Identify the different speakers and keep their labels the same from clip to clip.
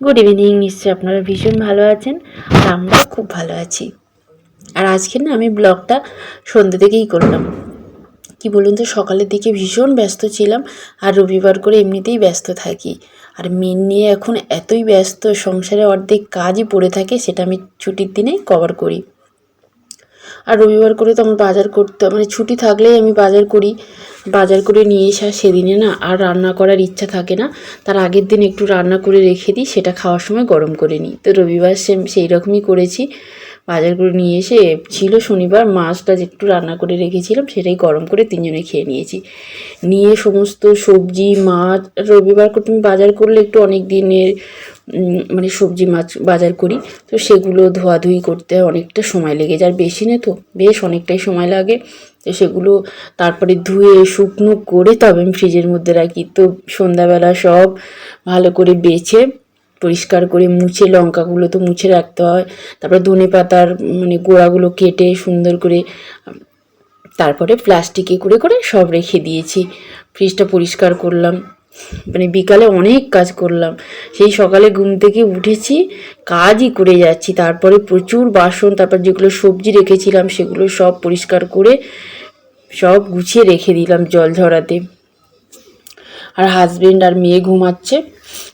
Speaker 1: Good evening. নিশ্চয়ই আপনারা ভীষণ ভালো আছেন আর আমরাও খুব ভালো আছি। আর আজকে না আমি ব্লগটা সন্ধ্যে থেকেই করলাম। কি বলুন তো, সকালের দিকে ভীষণ ব্যস্ত ছিলাম, আর রবিবার করে এমনিতেই ব্যস্ত থাকি। আর মেন নিয়ে এখন এতই ব্যস্ত, সংসারে অর্ধেক কাজই পড়ে থাকে, সেটা আমি ছুটির দিনেই কভার করি। আর রবিবার করে তো আমার বাজার করতে, মানে ছুটি থাকলেই আমি বাজার করি। বাজার করে নিয়ে এসে সেদিনে না আর রান্না করার ইচ্ছা থাকে না। তার আগের দিন একটু রান্না করে রেখে দিই, সেটা খাওয়ার সময় গরম করে নিই। তো রবিবার সেই রকমই করেছি। বাজার করে নিয়ে এসে ছিল শনিবার, মাছটা একটু রান্না করে রেখেছিলাম, সেটাই গরম করে তিনজনে খেয়ে নিয়েছি। নিয়ে সমস্ত সবজি মাছ, রবিবার করে তুমি বাজার করলে একটু অনেক দিনের মানে সবজি মাছ বাজার করি, তো সেগুলো ধোয়াধুয়ি করতে অনেকটা সময় লেগে যায়। আর বেশি না তো, বেশ অনেকটাই সময় লাগে। তো সেগুলো তারপরে ধুয়ে শুকনো করে তবে আমি ফ্রিজের মধ্যে রাখি। তো সন্ধ্যাবেলা সব ভালো করে বেছে পরিষ্কার করে মুছে, লঙ্কাগুলো তো মুছে রাখতে হয়, তারপরে ধনে পাতার মানে গোড়াগুলো কেটে সুন্দর করে তারপরে প্লাস্টিকে করে করে সব রেখে দিয়েছি। ফ্রিজটা পরিষ্কার করলাম, মানে বিকালে অনেক কাজ করলাম। সেই সকালে ঘুম থেকে উঠেছি, কাজই করে যাচ্ছি। তারপরে প্রচুর বাসন, তারপর যেগুলো সবজি রেখেছিলাম সেগুলো সব পরিষ্কার করে সব গুছিয়ে রেখে দিলাম জল ঝরাতে। আর হাজবেন্ড আর মেয়ে ঘুমাচ্ছে।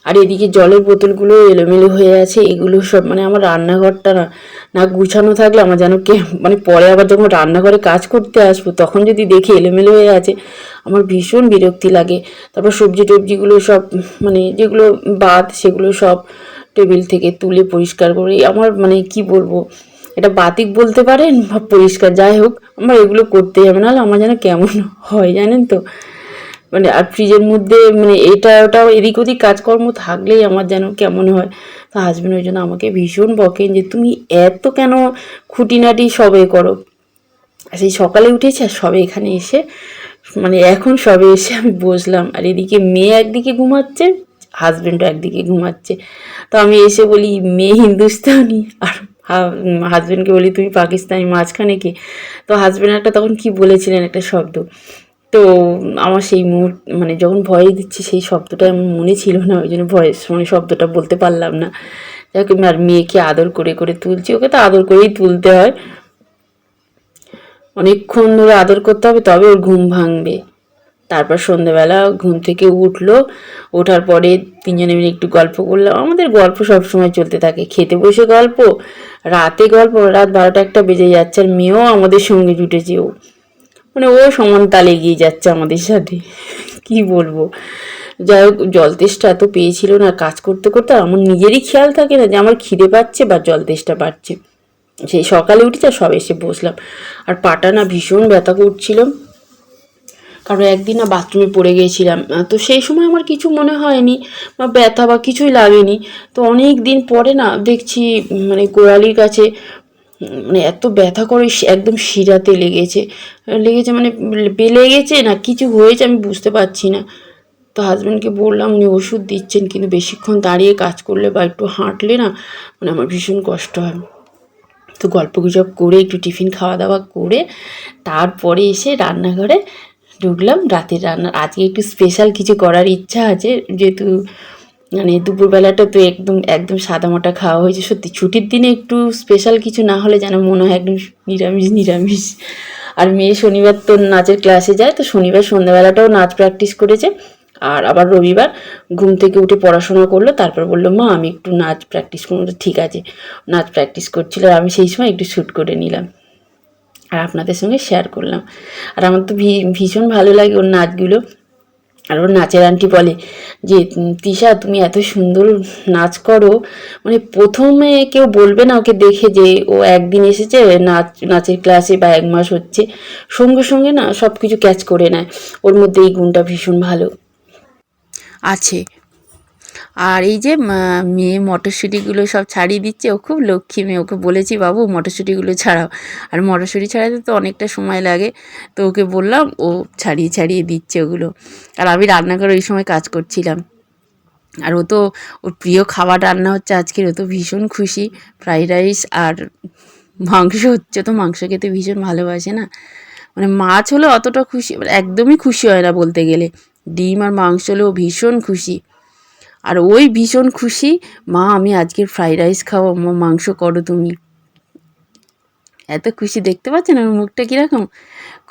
Speaker 1: আর এদিকে জলের বোতলগুলো এলোমেলো হয়ে আছে, এগুলো সব মানে আমার রান্নাঘরটা না না গুছানো থাকলে আমার যেন মানে পরে আবার যখন রান্নাঘরে কাজ করতে আসবো তখন যদি দেখি এলোমেলো হয়ে আছে, আমার ভীষণ বিরক্তি লাগে। তারপর সবজি টবজিগুলো সব মানে যেগুলো বাদ সেগুলো সব টেবিল থেকে তুলে পরিষ্কার করে, আমার মানে কি বলবো, এটা বাতিক বলতে পারেন বা পরিষ্কার, যাই হোক আমার এগুলো করতেই হবে, নাহলে আমার যেন কেমন হয় জানেন তো। মানে আর ফ্রিজের মধ্যে মানে এটা ওটা এদিক ওদিক কাজকর্ম থাকলেই আমার যেন কেমন হয়। তো হাজবেন্ড ওই জন্য আমাকে ভীষণ বকেন যে তুমি এত কেন খুঁটিনাটি সবে করো। সেই সকালে উঠেছি আর সবে এখানে এসে মানে এখন সবে এসে আমি বসলাম। আর এদিকে মেয়ে একদিকে ঘুমাচ্ছে, হাজবেন্ডও একদিকে ঘুমাচ্ছে। তো আমি এসে বলি মেয়ে হিন্দুস্তানি, আর হাজবেন্ডকে বলি তুমি পাকিস্তানি, মাঝখানে কে? তো হাজবেন্ড একটা তখন কি বলেছিলেন একটা শব্দ, তো আমার সেই মুহূর্ত মানে যখন ভয় দিচ্ছি সেই শব্দটা আমার মনে ছিল না, ওই জন্য ভয়ের সময় শব্দটা বলতে পারলাম না। যাক, আর মেয়েকে আদর করে করে তুলছি, ওকে তো আদর করেই তুলতে হয়, অনেকক্ষণ ধরে আদর করতে হবে তবে ওর ঘুম ভাঙবে। তারপর সন্ধ্যেবেলা ঘুম থেকে উঠলো, ওঠার পরে তিনজনে মিলে একটু গল্প করলাম। আমাদের গল্প সবসময় চলতে থাকে, খেতে বসে গল্প, রাতে গল্প, রাত 12টা 1টা বেজে যাচ্ছে। আর মেয়েও আমাদের সঙ্গে জুটেছে, ও মানে ও সমান তালে এগিয়ে যাচ্ছে আমাদের সাথে। কি বলবো, যাই হোক জল তেষ্টা এত পেয়েছিল না কাজ করতে করতে, আমার নিজেরই খেয়াল থাকে না যে আমার খিদে পাচ্ছে বা জল তেষ্টা পাচ্ছে। সেই সকালে উঠেছে আর সব এসে বসলাম। আর পাটা না ভীষণ ব্যথা করছিল, কারণ একদিন না বাথরুমে পড়ে গিয়েছিলাম। তো সেই সময় আমার কিছু মনে হয়নি বা ব্যথা বা কিছুই লাগেনি। তো অনেক দিন পরে না দেখছি মানে গোড়ালির কাছে মানে এত ব্যথা করে, একদম শিরাতে লেগেছে লেগেছে মানে লেগেছে না কিছু হয়েছে আমি বুঝতে পারছি না। তো হাজব্যান্ডকে বললাম, উনি ওষুধ দিচ্ছেন, কিন্তু বেশিক্ষণ দাঁড়িয়ে কাজ করলে বা একটু হাঁটলে না মানে আমার ভীষণ কষ্ট হয়। তো গল্পগুজব করে একটু টিফিন খাওয়া দাওয়া করে তারপরে এসে রান্নাঘরে ঢুকলাম। রাতের রান্না আজকে একটু স্পেশাল কিছু করার ইচ্ছা আছে, যেহেতু মানে দুপুরবেলাটা তো একদম একদম সাদামাটা খাওয়া হয়েছে। সত্যি ছুটির দিনে একটু স্পেশাল কিছু না হলে যেন মনে হয় একদম নিরামিষ নিরামিষ। আর মেয়ে শনিবার তো নাচের ক্লাসে যায়, তো শনিবার সন্ধ্যাবেলাটাও নাচ প্র্যাকটিস করেছে। আর আবার রবিবার ঘুম থেকে উঠে পড়াশোনা করলো, তারপর বললো মা আমি একটু নাচ প্র্যাকটিস করবো। ঠিক আছে, নাচ প্র্যাকটিস করছিল, আর আমি সেই সময় একটু শ্যুট করে নিলাম আর আপনাদের সঙ্গে শেয়ার করলাম। আর আমার তো ভীষণ ভালো লাগে ওর নাচগুলো। আর ওর নাচের আন্টি বলে যে তৃষা তুমি এত সুন্দর নাচ করো, মানে প্রথমে কেউ বলবে না ওকে দেখে যে ও একদিন এসেছে নাচের ক্লাসে বা 1 মাস হচ্ছে, সঙ্গে সঙ্গে না সব কিছু ক্যাচ করে নেয়। ওর মধ্যে এই গুণটা ভীষণ ভালো আছে। আর এই যে মেয়ে মটরশুঁটিগুলো সব ছাড়িয়ে দিচ্ছে, ও খুব লক্ষ্মী মেয়ে। ওকে বলেছি বাবু মটরশুঁটিগুলো ছাড়াও, আর মটরশুঁটি ছাড়াতে তো অনেকটা সময় লাগে, তো ওকে বললাম, ও ছাড়িয়ে ছাড়িয়ে দিচ্ছে ওগুলো। আর আমি রান্নাঘরে ওই সময় কাজ করছিলাম। আর ও তো ওর প্রিয় খাবার রান্না হচ্ছে আজকের, ও তো ভীষণ খুশি। ফ্রাইড রাইস আর মাংস হচ্ছে, তো মাংস খেতে ভীষণ ভালোবাসে না, মানে মাছ হলে অতটা খুশি মানে একদমই খুশি হয় না বলতে গেলে, ডিম আর মাংস হলেও ভীষণ খুশি। আর ওই ভীষণ খুশি, মা আমি আজকের ফ্রাইড রাইস খাবো, মা মাংস করো তুমি। এত খুশি, দেখতে পাচ্ছেন আমার মুখটা কীরকম,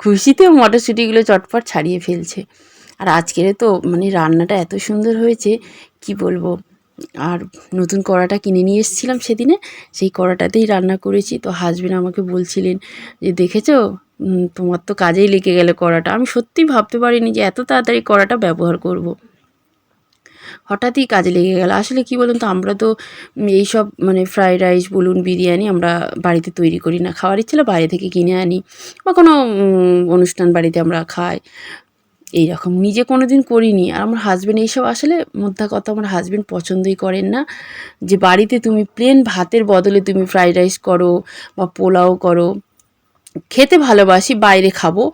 Speaker 1: খুশিতে মটরশুঁটিগুলো চটপট ছাড়িয়ে ফেলছে। আর আজকের তো মানে রান্নাটা এত সুন্দর হয়েছে কি বলবো। আর নতুন কড়াটা কিনে নিয়ে এসেছিলাম সেদিনে, সেই কড়াটাতেই রান্না করেছি। তো হাজবেন্ড আমাকে বলছিলেন যে দেখেছো তোমার তো কাজেই লেগে গেল কড়াটা। আমি সত্যিই ভাবতে পারিনি যে এত তাড়াতাড়ি কড়াটা ব্যবহার করব। হঠাৎই কাজে লেগে গেল। আসলে কি বলুন তো, আমরা তো এইসব মানে ফ্রাইড রাইস বলুন, বিরিয়ানি আমরা বাড়িতে তৈরি করি না। খাওয়ার ইচ্ছে হলে বাইরে থেকে কিনে আনি, বা কোনো অনুষ্ঠান বাড়িতে আমরা খাই, এইরকম। নিজে কোনো দিন করিনি। আর আমার হাজব্যান্ড এইসব, আসলে মোদ্দা কথা আমার হাজব্যান্ড পছন্দই করেন না যে বাড়িতে তুমি প্লেন ভাতের বদলে তুমি ফ্রাইড রাইস করো বা পোলাও করো। খেতে ভালোবাসি, বাইরে খাবো,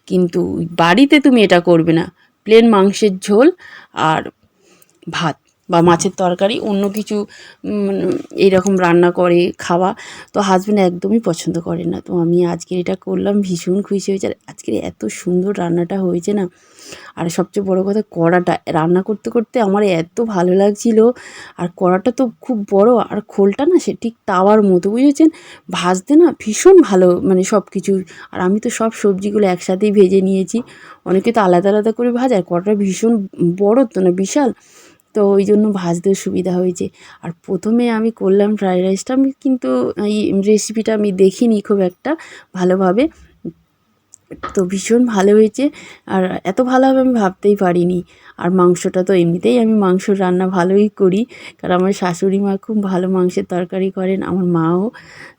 Speaker 1: কিন্তু বাড়িতে তুমি এটা করবে না। প্লেন মাংসের ঝোল আর ভাত বা মাছের তরকারি, অন্য কিছু এইরকম রান্না করে খাওয়া তো হাজব্যান্ড একদমই পছন্দ করেন না। তো আমি আজকে এটা করলাম, ভীষণ খুশি হয়েছে। আর আজকের এত সুন্দর রান্নাটা হয়েছে না। আর সবচেয়ে বড় কথা, কড়াটা রান্না করতে করতে আমার এত ভালো লাগছিল। আর কড়াটা তো খুব বড়, আর খোলটা না সে ঠিক তাওয়ার মতো, বুঝেছেন, ভাজতে না ভীষণ ভালো মানে সব কিছু। আর আমি তো সব সবজিগুলো একসাথেই ভেজে নিয়েছি। অনেকে তো আলাদা আলাদা করে ভাজে, আর কড়াটা ভীষণ বড় তো না, বিশাল, তো ওই জন্য ভাজতেও সুবিধা হয়েছে। আর প্রথমে আমি করলাম ফ্রাইড রাইসটা, আমি কিন্তু এই রেসিপিটা আমি দেখিনি খুব একটা ভালোভাবে, তো ভীষণ ভালো হয়েছে। আর এত ভালো হবে আমি ভাবতেই পারিনি। আর মাংসটা তো এমনিতেই আমি মাংসর রান্না ভালোই করি, কারণ আমার শাশুড়ি মা খুব ভালো মাংসের তরকারি করেন, আমার মাও,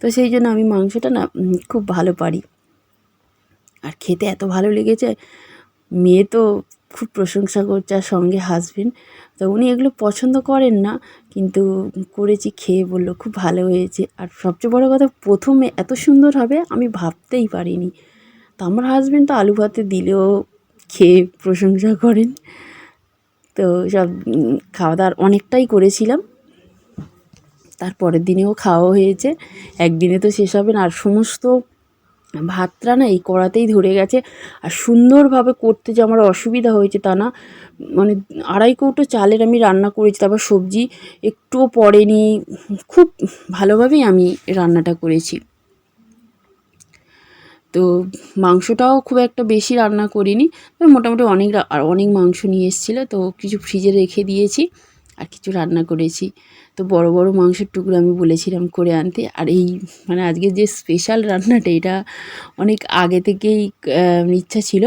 Speaker 1: তো সেই জন্য আমি মাংসটা না খুব ভালো পারি। আর খেতে এত ভালো লেগেছে, মেয়ে তো খুব প্রশংসা করছে, আর সঙ্গে হাজবেন্ড। তো উনি এগুলো পছন্দ করেন না, কিন্তু করেছি, খেয়ে বললো খুব ভালো হয়েছে। আর সবচেয়ে বড় কথা, প্রথমে এত সুন্দর হবে আমি ভাবতেই পারিনি। তো আমার হাজবেন্ড তো আলু ভাতে দিলেও খেয়ে প্রশংসা করেন। তো সব খাওয়া দাওয়ার অনেকটাই করেছিলাম, তারপরের দিনেও খাওয়া হয়েছে। একদিনে তো শেষ হবে না। আর সমস্ত ভাতটা না এই কড়াতেই ধরে গেছে। আর সুন্দরভাবে করতে যে আমার অসুবিধা হয়েছে তা না, মানে 2.5 কৌটো চালের আমি রান্না করেছি, তারপর সবজি একটুও পড়েনি, খুব ভালোভাবেই আমি রান্নাটা করেছি। তো মাংসটাও খুব একটা বেশি রান্না করিনি, তবে মোটামুটি অনেক মাংস নিয়ে এসেছিলো, তো কিছু ফ্রিজে রেখে দিয়েছি আর কিছু রান্না করেছি। তো বড় বড় মাংসের টুকরো আমি বলেছিলাম করে আনতে। আর এই মানে আজকে যে স্পেশাল রান্নাটা, এটা অনেক আগে থেকেই ইচ্ছা ছিল,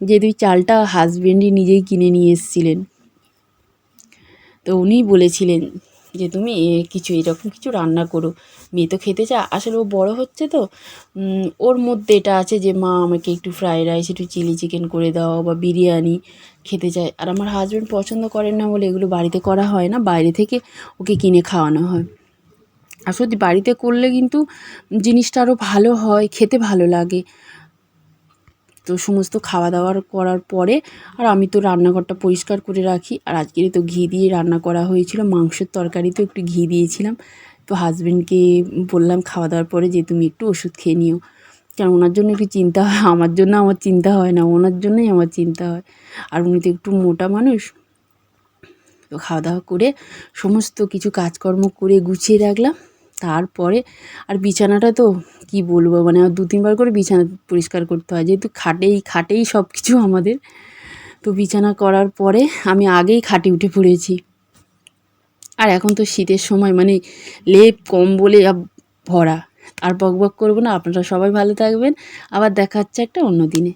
Speaker 1: যেহেতু এই চালটা হাজবেন্ডই নিজেই কিনে নিয়ে এসেছিলেন। তো উনিই বলেছিলেন যে তুমি কিছু এরকম কিছু রান্না করো, মেয়ে তো খেতে চায়। আসলে ও বড় হচ্ছে তো, ওর মধ্যে এটা আছে যে মা আমাকে একটু ফ্রাইড রাইস, একটু চিলি চিকেন করে দাও বা বিরিয়ানি খেতে চায়। আর আমার হাজব্যান্ড পছন্দ করেন না বলে এগুলো বাড়িতে করা হয় না, বাইরে থেকে ওকে কিনে খাওয়ানো হয়। আর সত্যি বাড়িতে করলে কিন্তু জিনিসটা আরও ভালো হয়, খেতে ভালো লাগে। তো সমস্ত খাওয়া দাওয়ার করার পরে, আর আমি তো রান্নাঘরটা পরিষ্কার করে রাখি। আর আজকে তো ঘি দিয়ে রান্না করা হয়েছিল, মাংসের তরকারিতেও একটু ঘি দিয়েছিলাম। তো হাজবেন্ডকে বললাম খাওয়া দাওয়ার পরে যে তুমি একটু ওষুধ খেয়ে নিও, কারণ ওনার জন্য একটু চিন্তা হয়, আমার জন্য আমার চিন্তা হয় না, ওনার জন্যই আমার চিন্তা হয়। আর উনি তো একটু মোটা মানুষ। তো খাওয়া দাওয়া করে সমস্ত কিছু কাজকর্ম করে গুছিয়ে রাখলাম। তারপরে আর বিছানাটা তো কি বলবো, মানে 2-3 বার করে বিছানা পরিষ্কার করতে হয়, যেহেতু খাটেই সব কিছু আমাদের। তো বিছানা করার পরে আমি আগেই খাটে উঠে পড়েছি। আর এখন তো শীতের সময়, মানে লেপ কম্বলে ভরা। আর বকবক করবো না, আপনারা সবাই ভালো থাকবেন। আবার দেখা হচ্ছে একটা অন্য দিনে।